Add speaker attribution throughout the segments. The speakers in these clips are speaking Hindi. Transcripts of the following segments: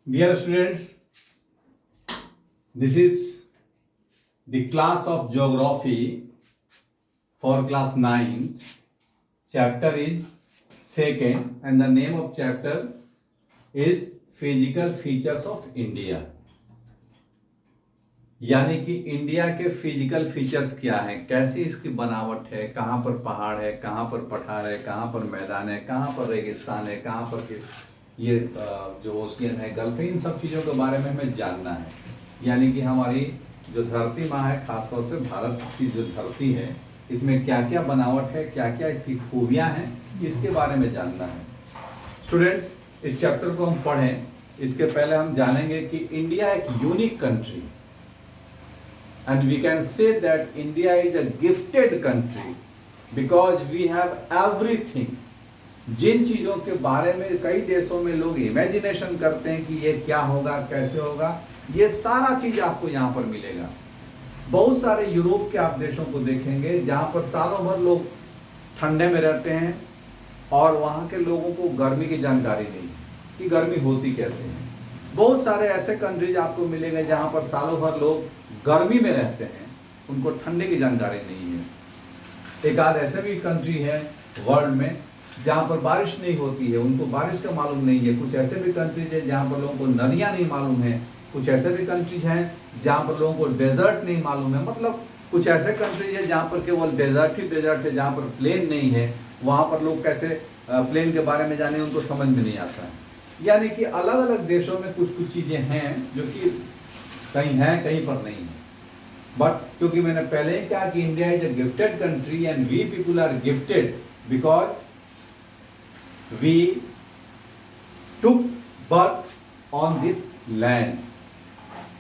Speaker 1: Dear students, this is the class of geography for class 9. Chapter is second and the name of chapter is physical features of India. यानी कि इंडिया के फिजिकल फीचर्स क्या हैं, कैसी इसकी बनावट है, कहाँ पर पहाड़ है, कहाँ पर पठार है, कहाँ पर मैदान है, कहाँ पर रेगिस्तान है, कहाँ पर ये जो ओशियन है, गल्फ है, इन सब चीज़ों के बारे में हमें जानना है। यानी कि हमारी जो धरती माँ है, खासतौर से भारत की जो धरती है, इसमें क्या क्या बनावट है, क्या क्या इसकी खूबियाँ हैं, इसके बारे में जानना है। स्टूडेंट्स, इस चैप्टर को हम पढ़ें इसके पहले हम जानेंगे कि इंडिया एक unique country and we can say that India is a gifted country because we have everything. जिन चीज़ों के बारे में कई देशों में लोग इमेजिनेशन करते हैं कि ये क्या होगा, कैसे होगा, ये सारा चीज़ आपको यहाँ पर मिलेगा। बहुत सारे यूरोप के आप देशों को देखेंगे जहाँ पर सालों भर लोग ठंडे में रहते हैं और वहाँ के लोगों को गर्मी की जानकारी नहीं कि गर्मी होती कैसे है। बहुत सारे ऐसे कंट्रीज आपको मिलेंगे जहाँ पर सालों भर लोग गर्मी में रहते हैं, उनको ठंडे की जानकारी नहीं है। एक आध ऐसे भी कंट्री है वर्ल्ड में जहाँ पर बारिश नहीं होती है, उनको बारिश का मालूम नहीं है। कुछ ऐसे भी कंट्रीज है जहाँ पर लोगों को नदियाँ नहीं मालूम है। कुछ ऐसे भी कंट्रीज हैं जहाँ पर लोगों को डेजर्ट नहीं मालूम है। मतलब कुछ ऐसे कंट्रीज है जहाँ पर केवल डेजर्ट ही डेजर्ट है, जहाँ पर प्लेन नहीं है। वहाँ पर लोग कैसे प्लेन के बारे में जाने, उनको समझ में नहीं आता है। यानी कि अलग अलग देशों में कुछ कुछ चीज़ें हैं जो कि कहीं हैं, कहीं पर नहीं है। बट क्योंकि मैंने पहले ही कहा कि India is a gifted country and we people are gifted because we took birth on this land.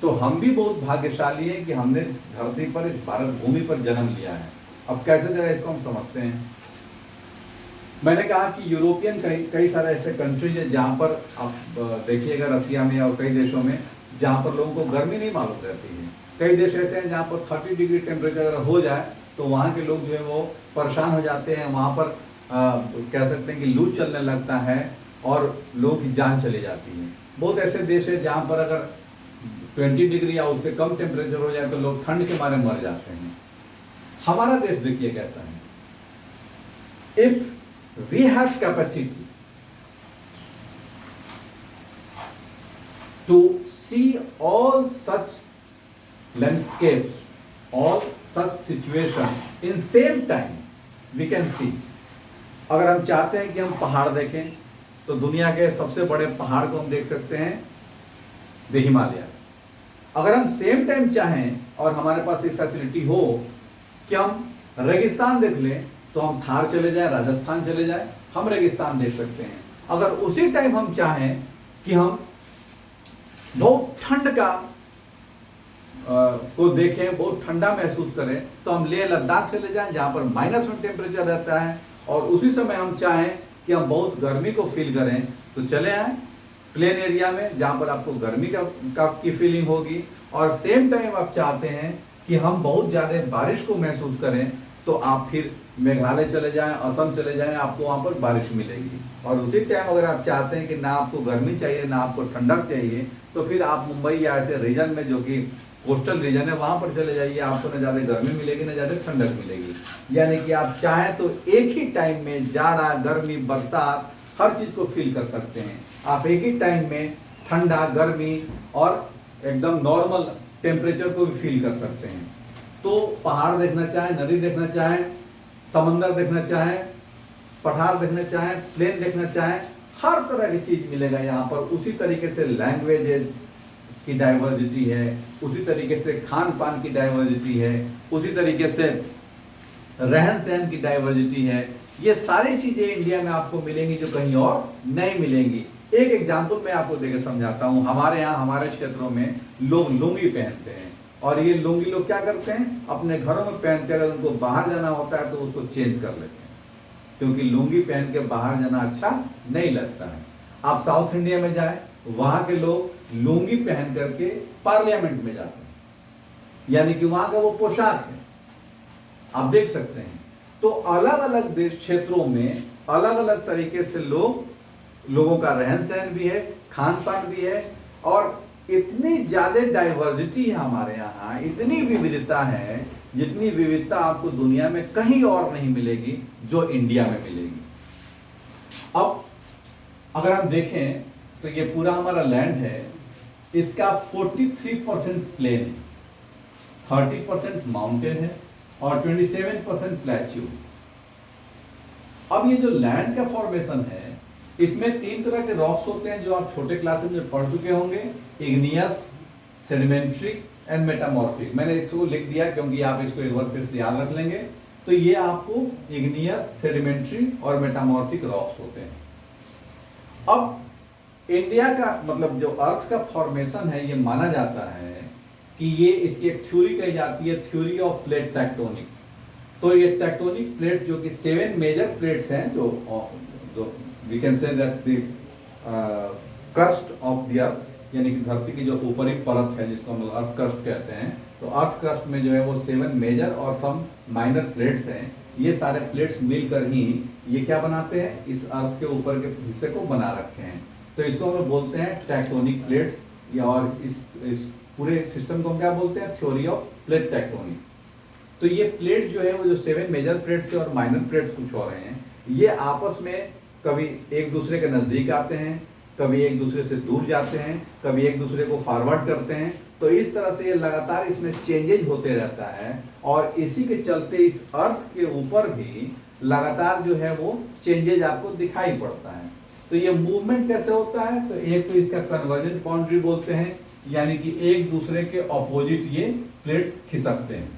Speaker 1: तो हम भी बहुत भाग्यशाली हैं कि हमने इस धरती पर, इस भारत भूमि पर जन्म लिया है। अब कैसे जरा इसको हम समझते हैं। मैंने कहा कि यूरोपियन कई सारे ऐसे कंट्रीज है जहाँ पर आप देखिएगा, रसिया में और कई देशों में जहाँ पर लोगों को गर्मी नहीं मालूम रहती है। कई देश ऐसे हैं जहाँ पर 30 डिग्री टेम्परेचर अगर हो जाए तो वहाँ के लोग जो है वो परेशान हो जाते हैं। वहाँ पर कह सकते हैं कि लू चलने लगता है और लोगों की जान चली जाती है। बहुत ऐसे देश है जहाँ पर अगर 20 डिग्री या उससे कम टेम्परेचर हो जाए तो लोग ठंड के मारे मर जाते हैं। हमारा देश देखिए कैसा है। If we have capacity to see all such landscapes, all such situation in same time we can see। अगर हम चाहते हैं कि हम पहाड़ देखें तो दुनिया के सबसे बड़े पहाड़ को हम देख सकते हैं, द हिमालय। अगर हम सेम टाइम चाहें और हमारे पास ये फैसिलिटी हो कि हम रेगिस्तान देख लें तो हम थार चले जाएं, राजस्थान चले जाएं, हम रेगिस्तान देख सकते हैं। अगर उसी टाइम हम चाहें कि हम बहुत ठंड का को देखें, बहुत ठंडा महसूस करें, तो हम लेह लद्दाख चले जाएं जहाँ पर -1 टेम्परेचर रहता है। और उसी समय हम चाहें कि हम बहुत गर्मी को फील करें तो चले आएँ प्लेन एरिया में जहाँ पर आपको गर्मी की फीलिंग होगी। और सेम टाइम आप चाहते हैं कि हम बहुत ज़्यादा बारिश को महसूस करें तो आप फिर मेघालय चले जाएं, असम चले जाएं, आपको वहाँ पर बारिश मिलेगी। और उसी टाइम अगर आप चाहते हैं कि ना आपको गर्मी चाहिए ना आपको ठंडक चाहिए तो फिर आप मुंबई या ऐसे रीजन में जो कि कोस्टल रीजन है वहाँ पर चले जाइए, आपको ना ज़्यादा गर्मी मिलेगी ना ज़्यादा ठंडक मिलेगी। यानी कि आप चाहें तो एक ही टाइम में जाड़ा, गर्मी, बरसात हर चीज़ को फील कर सकते हैं। आप एक ही टाइम में ठंडा, गर्मी और एकदम नॉर्मल टेम्परेचर को भी फील कर सकते हैं। तो पहाड़ देखना चाहें, नदी देखना चाहें, समंदर देखना चाहें, पठार देखना चाहें, प्लेन देखना चाहें, हर तरह की चीज़ मिलेगा यहाँ पर। उसी तरीके से लैंग्वेजेस की डाइवर्सिटी है, उसी तरीके से खान पान की डाइवर्सिटी है, उसी तरीके से रहन सहन की डाइवर्सिटी है। ये सारी चीज़ें इंडिया में आपको मिलेंगी जो कहीं और नहीं मिलेंगी। एक एग्जाम्पल मैं आपको देकर समझाता हूँ। हमारे यहाँ, हमारे क्षेत्रों में लोग लुंगी पहनते हैं और ये लुंगी लोग क्या करते हैं, अपने घरों में पहनते हैं। अगर उनको बाहर जाना होता है तो उसको चेंज कर लेते हैं, क्योंकि लुंगी पहन के बाहर जाना अच्छा नहीं लगता है। आप साउथ इंडिया में जाए, वहाँ के लोग लुंगी पहन करके पार्लियामेंट में जाते हैं, यानी कि वहाँ का वो पोशाक है, आप देख सकते हैं। तो अलग अलग देश क्षेत्रों में अलग अलग तरीके से लोगों का रहन सहन भी है, खान पान भी है और इतनी ज्यादा डाइवर्सिटी है हमारे यहाँ, इतनी विविधता है, जितनी विविधता आपको दुनिया में कहीं और नहीं मिलेगी जो इंडिया में मिलेगी। अब अगर हम देखें तो ये पूरा हमारा लैंड है, इसका 43% प्लेन है, 30% माउंटेन है और 27% प्लेट्यू। अब ये जो लैंड का फॉर्मेशन है, इसमें 3 तरह के रॉक्स होते हैं जो आप छोटे क्लासेस में पढ़ चुके होंगे, इग्नियस, सेडिमेंट्री एंड मेटामॉर्फिक। मैंने इसको लिख दिया क्योंकि आप इसको एक बार फिर से याद रख लेंगे। तो ये आपको इग्नियस, सेडिमेंट्री और मेटामॉर्फिक रॉक्स होते हैं। अब इंडिया का मतलब जो अर्थ का फॉर्मेशन है, ये माना जाता है कि ये इसकी एक थ्योरी कही जाती है, थ्योरी ऑफ प्लेट टेक्टोनिक्स। तो ये टेक्टोनिक प्लेट जो कि 7 मेजर प्लेट्स हैं, जो we can say that the crust of the earth, यानी कि धरती की जो ऊपरी परत है जिसको हम लोग अर्थ क्रस्ट कहते हैं। तो अर्थ क्रस्ट में जो है वो 7 मेजर और सम माइनर प्लेट्स हैं। ये सारे प्लेट्स मिलकर ही ये क्या बनाते हैं, इस अर्थ के ऊपर के हिस्से को बना रखे हैं। तो इसको हम लोग बोलते हैं टेक्टोनिक प्लेट्स, या और इस पूरे सिस्टम को हम क्या बोलते हैं, थ्योरी ऑफ प्लेट टेक्टोनिक्स। तो ये प्लेट्स जो है वो जो 7 मेजर प्लेट्स और माइनर प्लेट्स कुछ हो रहे हैं, ये आपस में कभी एक दूसरे के नज़दीक आते हैं, कभी एक दूसरे से दूर जाते हैं, कभी एक दूसरे को फॉरवर्ड करते हैं। तो इस तरह से ये लगातार इसमें चेंजेज होते रहता है, और इसी के चलते इस अर्थ के ऊपर भी लगातार जो है वो चेंजेज आपको दिखाई पड़ता है। तो ये मूवमेंट कैसे होता है, तो एक तो इसका कन्वर्जेंट बाउंड्री बोलते हैं, यानी कि एक दूसरे के ऑपोजिट ये प्लेट्स खिसकते हैं।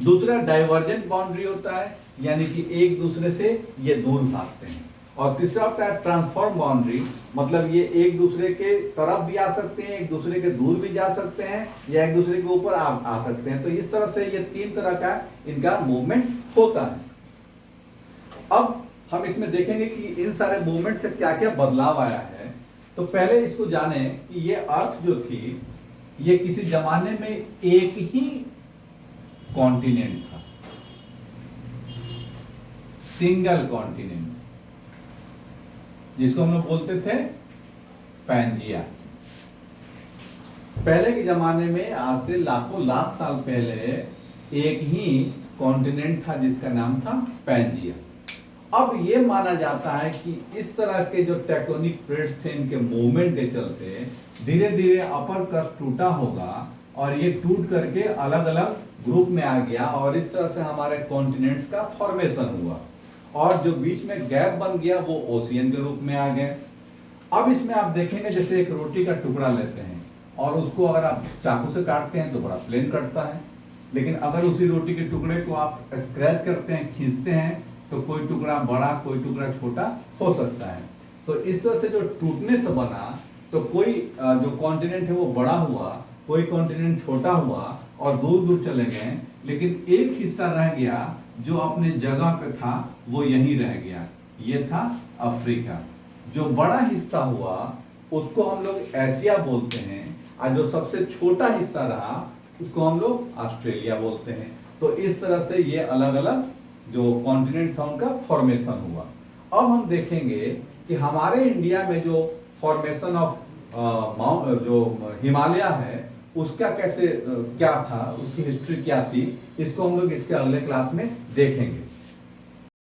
Speaker 1: दूसरा डाइवर्जेंट बाउंड्री होता है, यानी कि एक दूसरे से ये दूर भागते हैं। और तीसरा होता है ट्रांसफॉर्म बाउंड्री, मतलब ये एक दूसरे के तरफ भी आ सकते हैं, एक दूसरे के दूर भी जा सकते हैं, या एक दूसरे के ऊपर आ सकते हैं। तो इस तरह से ये 3 तरह का इनका मूवमेंट होता है। अब हम इसमें देखेंगे कि इन सारे मूवमेंट से क्या क्या बदलाव आया है। तो पहले इसको जाने कि ये अर्थ जो थी, ये किसी जमाने में एक ही कॉन्टिनेंट था, सिंगल कॉन्टिनेंट, जिसको हम लोग बोलते थे पैंजिया। पहले के जमाने में, आज से लाखों लाख साल पहले एक ही कॉन्टिनेंट था जिसका नाम था पैंजिया। अब ये माना जाता है कि इस तरह के जो टेक्टोनिक प्लेट्स थे, इनके मूवमेंट के चलते धीरे धीरे अपर क्रस्ट टूटा होगा, और ये टूट करके अलग अलग ग्रुप में आ गया, और इस तरह से हमारे कॉन्टिनेंट्स का फॉर्मेशन हुआ, और जो बीच में गैप बन गया वो ओशियन के रूप में आ गए। अब इसमें आप देखेंगे, जैसे एक रोटी का टुकड़ा लेते हैं और उसको अगर आप चाकू से काटते हैं तो बड़ा प्लेन कटता है, लेकिन अगर उसी रोटी के टुकड़े को आप स्क्रैच करते हैं, खींचते हैं, तो कोई टुकड़ा बड़ा कोई टुकड़ा छोटा हो सकता है। तो इस तरह से जो टूटने से बना, तो कोई जो कॉन्टिनेंट है वो बड़ा हुआ, कोई कॉन्टिनेंट छोटा हुआ और दूर दूर चले गए, लेकिन एक हिस्सा रह गया जो अपने जगह पे था, वो यहीं रह गया, ये था अफ्रीका। जो बड़ा हिस्सा हुआ उसको हम लोग एशिया बोलते हैं, और जो सबसे छोटा हिस्सा रहा उसको हम लोग ऑस्ट्रेलिया बोलते हैं। तो इस तरह से ये अलग अलग जो कॉन्टिनेंट था उनका फॉर्मेशन हुआ। अब हम देखेंगे कि हमारे इंडिया में जो फॉर्मेशन ऑफ जो हिमालय है उसका कैसे क्या था, उसकी हिस्ट्री क्या थी, इसको हम लोग इसके अगले क्लास में देखेंगे।